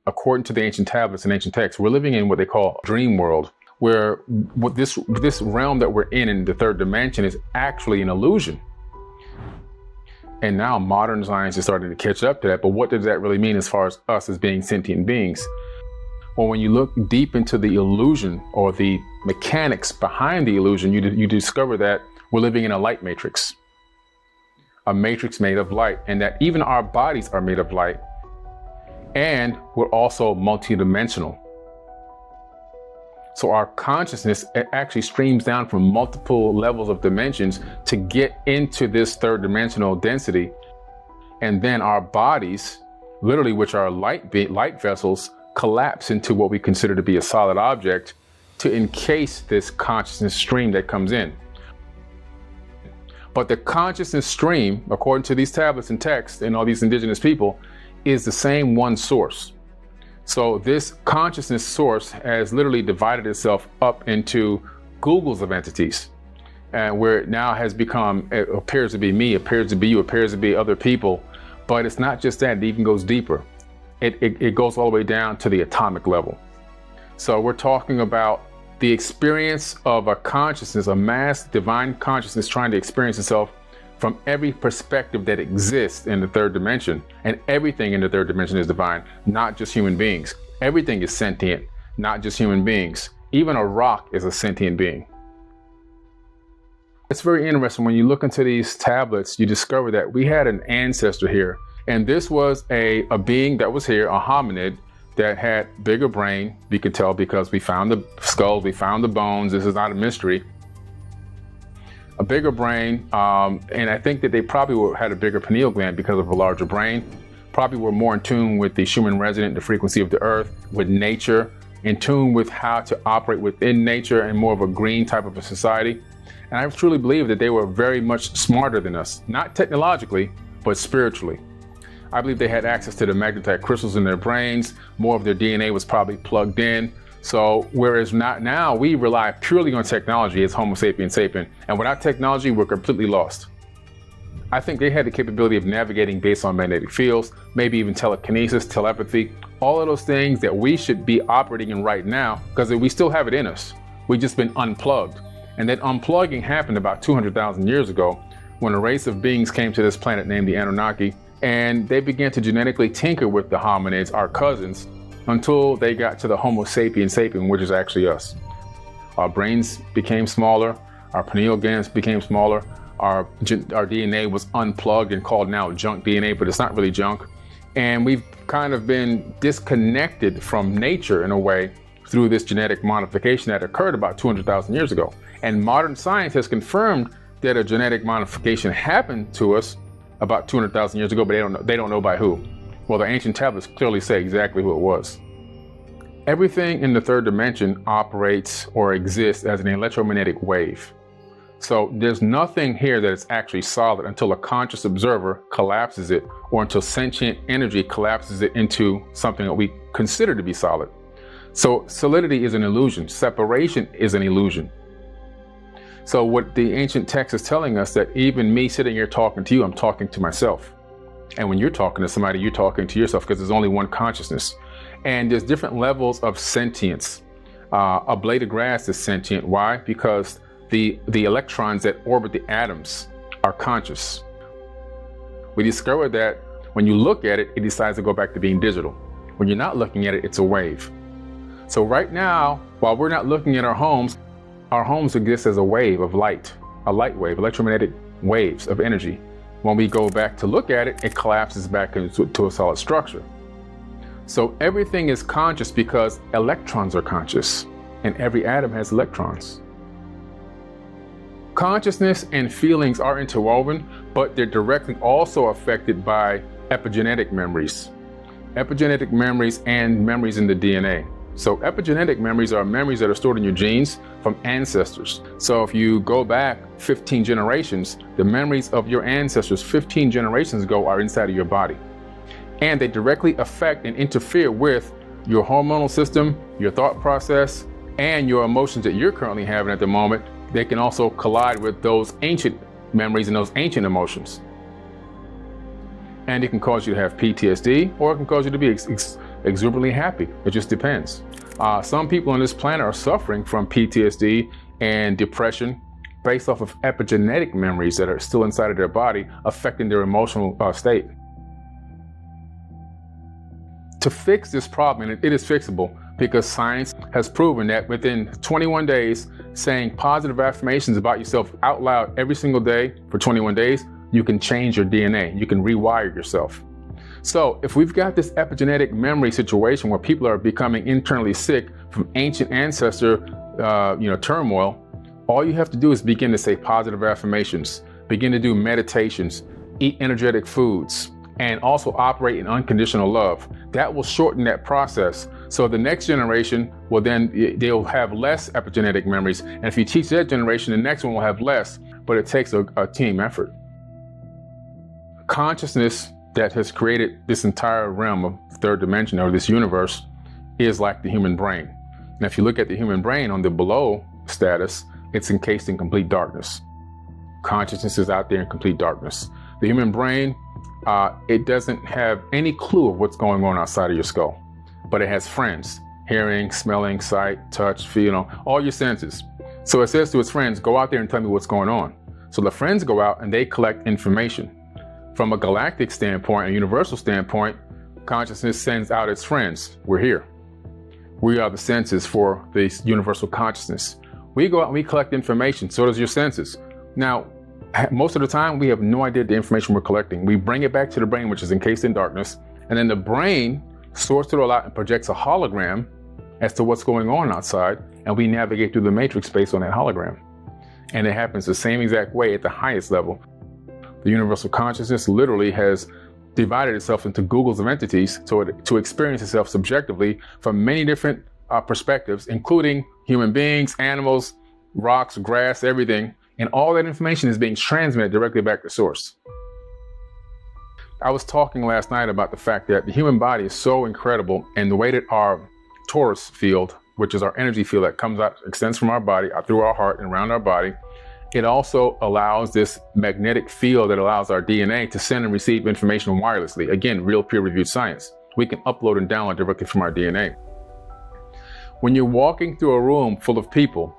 according to the ancient tablets and ancient texts, we're living in what they call a dream world, where what this realm that we're in the third dimension is actually an illusion. And now modern science is starting to catch up to that. But what does that really mean as far as us as being sentient beings? Well, when you look deep into the illusion or the mechanics behind the illusion, you discover that we're living in a light matrix. A matrix made of light, and that even our bodies are made of light. And we're also multidimensional. So our consciousness actually streams down from multiple levels of dimensions to get into this third dimensional density. And then our bodies, literally, which are light vessels, collapse into what we consider to be a solid object to encase this consciousness stream that comes in. But the consciousness stream, according to these tablets and texts and all these indigenous people, is the same one source. So this consciousness source has literally divided itself up into Googles of entities, and where it now has become, it appears to be me, appears to be you, appears to be other people. But it's not just that, it even goes deeper. It goes all the way down to the atomic level. So we're talking about the experience of a consciousness, a mass divine consciousness trying to experience itself from every perspective that exists in the third dimension. And everything in the third dimension is divine, not just human beings. Everything is sentient, not just human beings. Even a rock is a sentient being. It's very interesting when you look into these tablets, you discover that we had an ancestor here. And this was a being that was here, a hominid, that had bigger brain. We could tell because we found the skulls, we found the bones. This is not a mystery. A bigger brain, and I think that they probably had a bigger pineal gland because of a larger brain. Probably were more in tune with the Schumann resonant, the frequency of the earth, with nature, in tune with how to operate within nature and more of a green type of a society. And I truly believe that they were very much smarter than us, not technologically, but spiritually. I believe they had access to the magnetite crystals in their brains. More of their DNA was probably plugged in. So whereas not now, we rely purely on technology as Homo sapiens sapien. And without technology, we're completely lost. I think they had the capability of navigating based on magnetic fields, maybe even telekinesis, telepathy, all of those things that we should be operating in right now, because we still have it in us. We've just been unplugged. And that unplugging happened about 200,000 years ago when a race of beings came to this planet named the Anunnaki, and they began to genetically tinker with the hominids, our cousins, until they got to the Homo sapiens sapien, which is actually us. Our brains became smaller, our pineal glands became smaller, our DNA was unplugged and called now junk DNA, but it's not really junk. And we've kind of been disconnected from nature in a way through this genetic modification that occurred about 200,000 years ago. And modern science has confirmed that a genetic modification happened to us about 200,000 years ago, but they don't know by who. Well, the ancient tablets clearly say exactly who it was. Everything in the third dimension operates or exists as an electromagnetic wave. So there's nothing here that is actually solid until a conscious observer collapses it, or until sentient energy collapses it into something that we consider to be solid. So solidity is an illusion. Separation is an illusion. So what the ancient text is telling us, that even me sitting here talking to you, I'm talking to myself. And when you're talking to somebody, you're talking to yourself, because there's only one consciousness. And there's different levels of sentience. A blade of grass is sentient. Why? Because the electrons that orbit the atoms are conscious. We discovered that when you look at it, it decides to go back to being digital. When you're not looking at it, it's a wave. So right now, while we're not looking at our homes exist as a wave of light, a light wave, electromagnetic waves of energy. When we go back to look at it, it collapses back into a solid structure. So everything is conscious because electrons are conscious, and every atom has electrons. Consciousness and feelings are interwoven, but they're directly also affected by epigenetic memories. Epigenetic memories and memories in the DNA. So epigenetic memories are memories that are stored in your genes from ancestors. So if you go back 15 generations, the memories of your ancestors 15 generations ago are inside of your body. And they directly affect and interfere with your hormonal system, your thought process, and your emotions that you're currently having at the moment. They can also collide with those ancient memories and those ancient emotions. And it can cause you to have PTSD, or it can cause you to be exuberantly happy. It just depends. Some people on this planet are suffering from PTSD and depression based off of epigenetic memories that are still inside of their body, affecting their emotional state. To fix this problem, and it is fixable, because science has proven that within 21 days, saying positive affirmations about yourself out loud every single day for 21 days, you can change your DNA. You can rewire yourself. So if we've got this epigenetic memory situation where people are becoming internally sick from ancient ancestor turmoil, all you have to do is begin to say positive affirmations, begin to do meditations, eat energetic foods, and also operate in unconditional love. That will shorten that process. So the next generation will then, they'll have less epigenetic memories. And if you teach that generation, the next one will have less, but it takes a team effort. Consciousness that has created this entire realm of third dimension, or this universe, is like the human brain. And if you look at the human brain on the below status, it's encased in complete darkness. Consciousness is out there in complete darkness. The human brain, it doesn't have any clue of what's going on outside of your skull, but it has friends: hearing, smelling, sight, touch, feel, all your senses. So it says to its friends, go out there and tell me what's going on. So the friends go out and they collect information. From a galactic standpoint, a universal standpoint, consciousness sends out its friends. We're here. We are the senses for this universal consciousness. We go out and we collect information. So does your senses. Now, most of the time, we have no idea the information we're collecting. We bring it back to the brain, which is encased in darkness. And then the brain sorts it all out and projects a hologram as to what's going on outside. And we navigate through the matrix based on that hologram. And it happens the same exact way at the highest level. The universal consciousness literally has divided itself into Googles of entities to experience itself subjectively from many different perspectives, including human beings, animals, rocks, grass, everything. And all that information is being transmitted directly back to source. I was talking last night about the fact that the human body is so incredible, and the way that our torus field, which is our energy field that comes out, extends from our body out through our heart and around our body, it also allows this magnetic field that allows our DNA to send and receive information wirelessly. Again, real peer-reviewed science. We can upload and download directly from our DNA. When you're walking through a room full of people,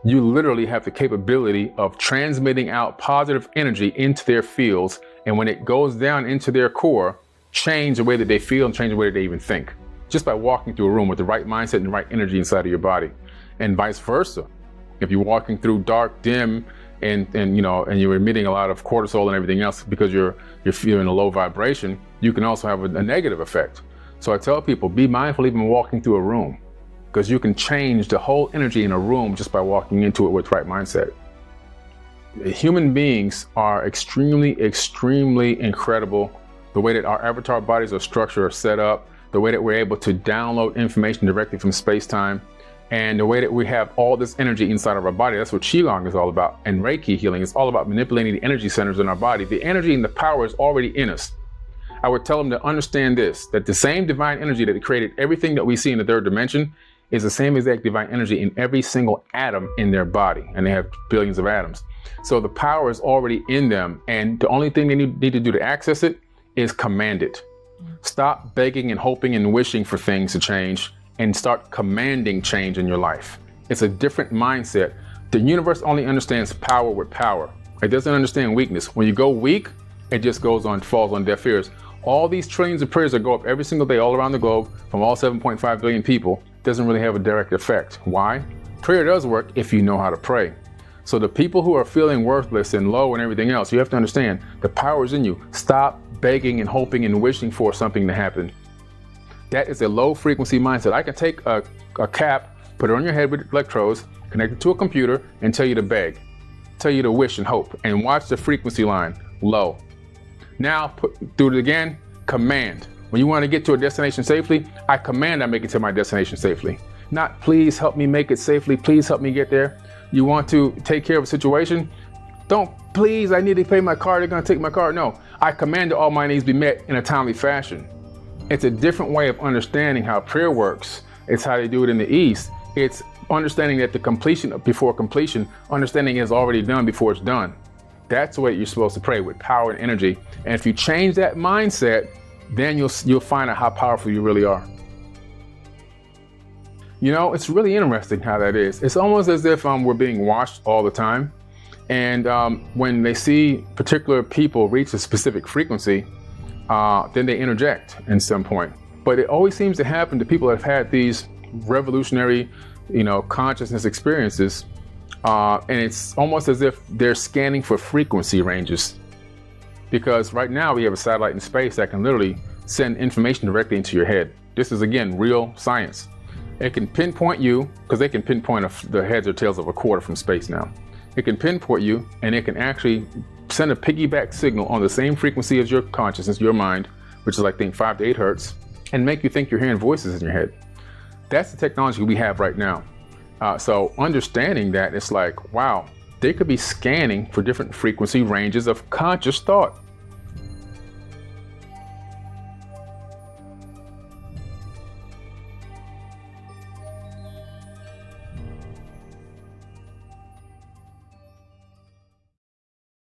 you literally have the capability of transmitting out positive energy into their fields, and when it goes down into their core, change the way that they feel and change the way that they even think, just by walking through a room with the right mindset and the right energy inside of your body, and vice versa. If you're walking through dark, dim, and you're emitting a lot of cortisol and everything else because you're feeling a low vibration, you can also have a negative effect. So I tell people, be mindful even walking through a room, because you can change the whole energy in a room just by walking into it with right mindset. Human beings are extremely, extremely incredible. The way that our avatar bodies are structured or set up, the way that we're able to download information directly from space-time, and the way that we have all this energy inside of our body. That's what Qigong is all about. And Reiki healing is all about manipulating the energy centers in our body. The energy and the power is already in us. I would tell them to understand this, that the same divine energy that created everything that we see in the third dimension is the same exact divine energy in every single atom in their body. And they have billions of atoms. So the power is already in them. And the only thing they need to do to access it is command it. Stop begging and hoping and wishing for things to change, and start commanding change in your life. It's a different mindset. The universe only understands power with power. It doesn't understand weakness. When you go weak, it just falls on deaf ears. All these trillions of prayers that go up every single day all around the globe from all 7.5 billion people doesn't really have a direct effect. Why? Prayer does work if you know how to pray. So the people who are feeling worthless and low and everything else, you have to understand the power is in you. Stop begging and hoping and wishing for something to happen. That is a low frequency mindset. I can take a cap, put it on your head with electrodes, connect it to a computer, and tell you to beg, tell you to wish and hope, and watch the frequency line low. Now do it again, command. When you want to get to a destination safely, I command I make it to my destination safely. Not please help me make it safely, please help me get there. You want to take care of a situation? Don't please, I need to pay my car, they're gonna take my car. No, I command that all my needs be met in a timely fashion. It's a different way of understanding how prayer works. It's how they do it in the East. It's understanding that the completion before completion, understanding is already done before it's done. That's the way you're supposed to pray, with power and energy. And if you change that mindset, then you'll find out how powerful you really are. You know, it's really interesting how that is. It's almost as if we're being watched all the time. And when they see particular people reach a specific frequency, then they interject at some point. But it always seems to happen to people that have had these revolutionary, you know, consciousness experiences. And it's almost as if they're scanning for frequency ranges. Because right now we have a satellite in space that can literally send information directly into your head. This is, again, real science. It can pinpoint you, because they can pinpoint the heads or tails of a quarter from space now. It can pinpoint you, and it can actually send a piggyback signal on the same frequency as your consciousness, your mind, which is like, think 5 to 8 hertz, and make you think you're hearing voices in your head. That's the technology we have right now. So understanding that, it's like, wow, they could be scanning for different frequency ranges of conscious thought.